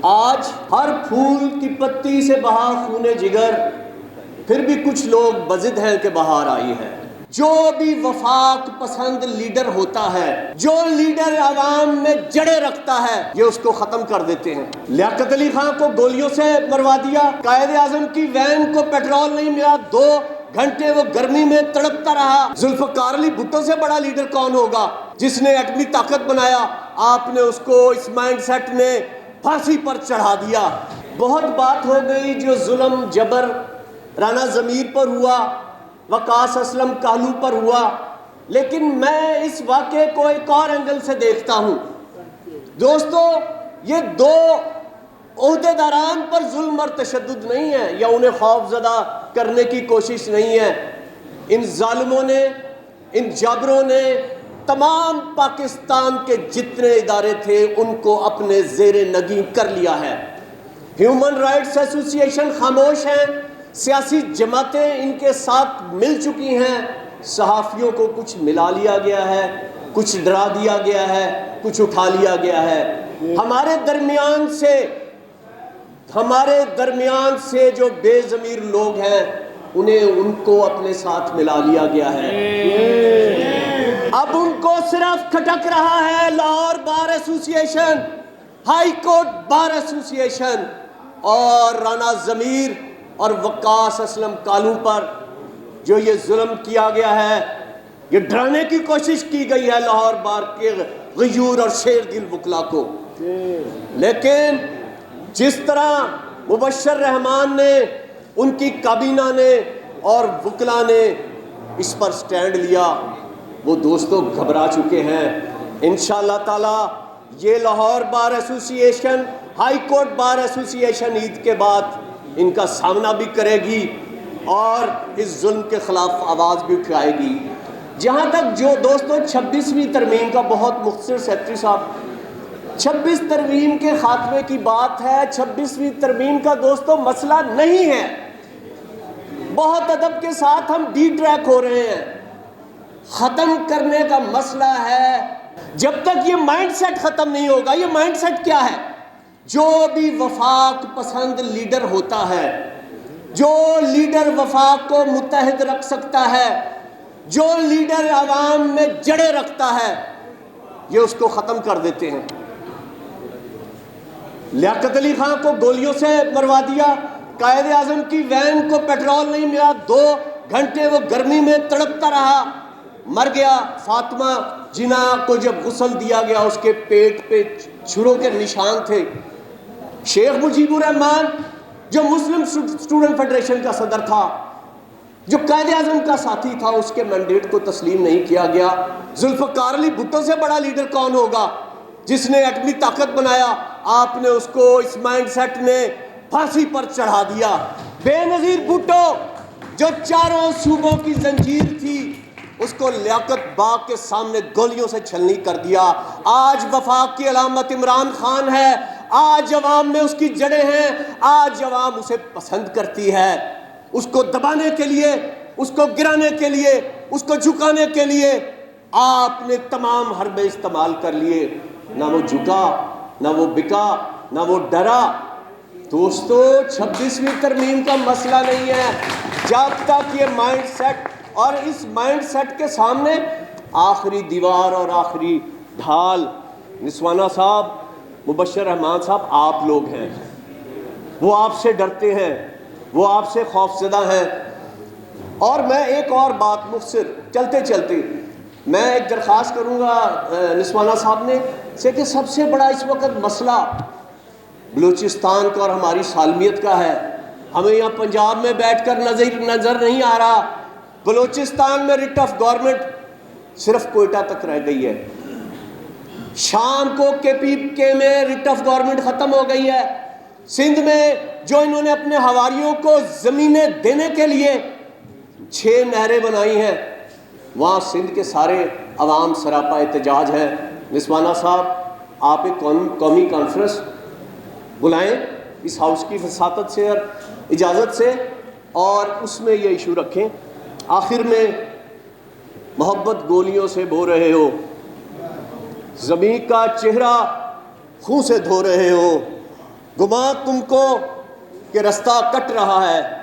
آج ہر پھول کی پتی سے بہا خون جگر، پھر بھی کچھ لوگ بضد ہیں کہ بہار آئی ہے۔ جو بھی وفاق پسند لیڈر ہوتا ہے، جو لیڈر عوام میں جڑے رکھتا ہے، یہ اس کو ختم کر دیتے ہیں۔ لیاقت علی خان کو گولیوں سے مروا دیا، قائد اعظم کی وین کو پیٹرول نہیں ملا، 2 گھنٹے وہ گرمی میں تڑپتا رہا۔ ذوالفقار علی بھٹو سے بڑا لیڈر کون ہوگا جس نے ایٹمی طاقت بنایا؟ آپ نے اس کو اس مائنڈ سیٹ نے پھانسی پر چڑھا دیا۔ بہت بات ہو گئی جو ظلم جبر رانا ضمیر پر ہوا، وقاص اسلم کالو پر ہوا، لیکن میں اس واقعے کو ایک اور اینگل سے دیکھتا ہوں۔ دوستو، یہ 2 عہدیداران پر ظلم اور تشدد نہیں ہے یا انہیں خوف زدہ کرنے کی کوشش نہیں ہے۔ ان ظالموں نے، ان جابروں نے تمام پاکستان کے جتنے ادارے تھے ان کو اپنے زیر نگیں کر لیا ہے۔ ہیومن رائٹس ایسوسی ایشن خاموش ہیں، سیاسی جماعتیں ان کے ساتھ مل چکی ہیں، صحافیوں کو کچھ ملا لیا گیا ہے، کچھ ڈرا دیا گیا ہے، کچھ اٹھا لیا گیا ہے۔ ہمارے درمیان سے جو بے ضمیر لوگ ہیں ان کو اپنے ساتھ ملا لیا گیا ہے۔ اب ان کو صرف کھٹک رہا ہے لاہور بار ایسوسی ایشن، ہائی کورٹ بار ایسوسی ایشن اور رانا ضمیر اور وقاص اسلم کالو پر جو یہ ظلم کیا گیا ہے، یہ ڈرانے کی کوشش کی گئی ہے لاہور بار کے غیور اور شیر دل وکلا کو۔ لیکن جس طرح مبشر رحمان نے، ان کی کابینہ نے اور وکلا نے اس پر سٹینڈ لیا، وہ دوستوں گھبرا چکے ہیں۔ انشاءاللہ تعالی یہ لاہور بار ایسوسی ایشن، ہائی کورٹ بار ایسوسی ایشن عید کے بعد ان کا سامنا بھی کرے گی اور اس ظلم کے خلاف آواز بھی اٹھائے گی۔ جہاں تک جو دوستوں 26ویں ترمیم کا، بہت مختصر سیکرٹری صاحب، 26 ترمیم کے خاتمے کی بات ہے۔ 26ویں ترمیم کا دوستوں مسئلہ نہیں ہے، بہت ادب کے ساتھ ہم ڈی ٹریک ہو رہے ہیں، ختم کرنے کا مسئلہ ہے۔ جب تک یہ مائنڈ سیٹ ختم نہیں ہوگا، یہ مائنڈ سیٹ کیا ہے؟ جو بھی وفاق پسند لیڈر ہوتا ہے، جو لیڈر وفاق کو متحد رکھ سکتا ہے، جو لیڈر عوام میں جڑے رکھتا ہے، یہ اس کو ختم کر دیتے ہیں۔ لیاقت علی خان کو گولیوں سے مروا دیا، قائد اعظم کی وین کو پیٹرول نہیں ملا، 2 گھنٹے وہ گرمی میں تڑپتا رہا، مر گیا۔ فاطمہ جناح کو جب غسل دیا گیا اس کے پیٹ پہ چھروں کے نشان تھے۔ شیخ مجیب الرحمان جو مسلم اسٹوڈنٹ فیڈریشن کا صدر تھا، جو قائد اعظم کا ساتھی تھا، اس کے مینڈیٹ کو تسلیم نہیں کیا گیا۔ ذوالفقار علی بھٹو سے بڑا لیڈر کون ہوگا جس نے ایٹمی طاقت بنایا؟ آپ نے اس کو اس مائنڈ سیٹ نے پھانسی پر چڑھا دیا۔ بے نظیر بھٹو جو 4 صوبوں کی زنجیر تھی، اس کو لیاقت باغ کے سامنے گولیوں سے چھلنی کر دیا۔ آج وفاق کی علامت عمران خان ہے، آج عوام میں اس کی جڑیں ہیں، آج عوام اسے پسند کرتی ہے۔ اس کو دبانے کے لیے، اس کو گرانے کے لیے، اس کو جھکانے کے لیے آپ نے تمام حربے استعمال کر لیے۔ نہ وہ جھکا، نہ وہ بکا، نہ وہ ڈرا۔ دوستو 26ویں ترمیم کا مسئلہ نہیں ہے جب تک یہ مائنڈ سیٹ، اور اس مائنڈ سیٹ کے سامنے آخری دیوار اور آخری ڈھال نسوانہ صاحب، مبشر رحمان صاحب، آپ لوگ ہیں۔ وہ آپ سے ڈرتے ہیں، وہ آپ سے خوفزدہ ہیں۔ اور میں ایک اور بات مختصر چلتے چلتے میں ایک درخواست کروں گا نسوانہ صاحب نے سے کہ سب سے بڑا اس وقت مسئلہ بلوچستان کا اور ہماری سالمیت کا ہے۔ ہمیں یہاں پنجاب میں بیٹھ کر نظر نہیں آ رہا، بلوچستان میں ریٹ آف گورنمنٹ صرف کوئٹہ تک رہ گئی ہے۔ شام کو کے پی کے میں ریٹ آف گورنمنٹ ختم ہو گئی ہے۔ سندھ میں جو انہوں نے اپنے حواریوں کو زمینیں دینے کے لیے 6 نہریں بنائی ہیں، وہاں سندھ کے سارے عوام سراپا احتجاج ہیں۔ نسوانہ صاحب، آپ ایک قومی کانفرنس بلائیں اس ہاؤس کی وساطت سے اور اجازت سے، اور اس میں یہ ایشو رکھیں۔ آخر میں، محبت گولیوں سے بو رہے ہو، زمین کا چہرہ خون سے دھو رہے ہو، گما تم کو کہ رستہ کٹ رہا ہے،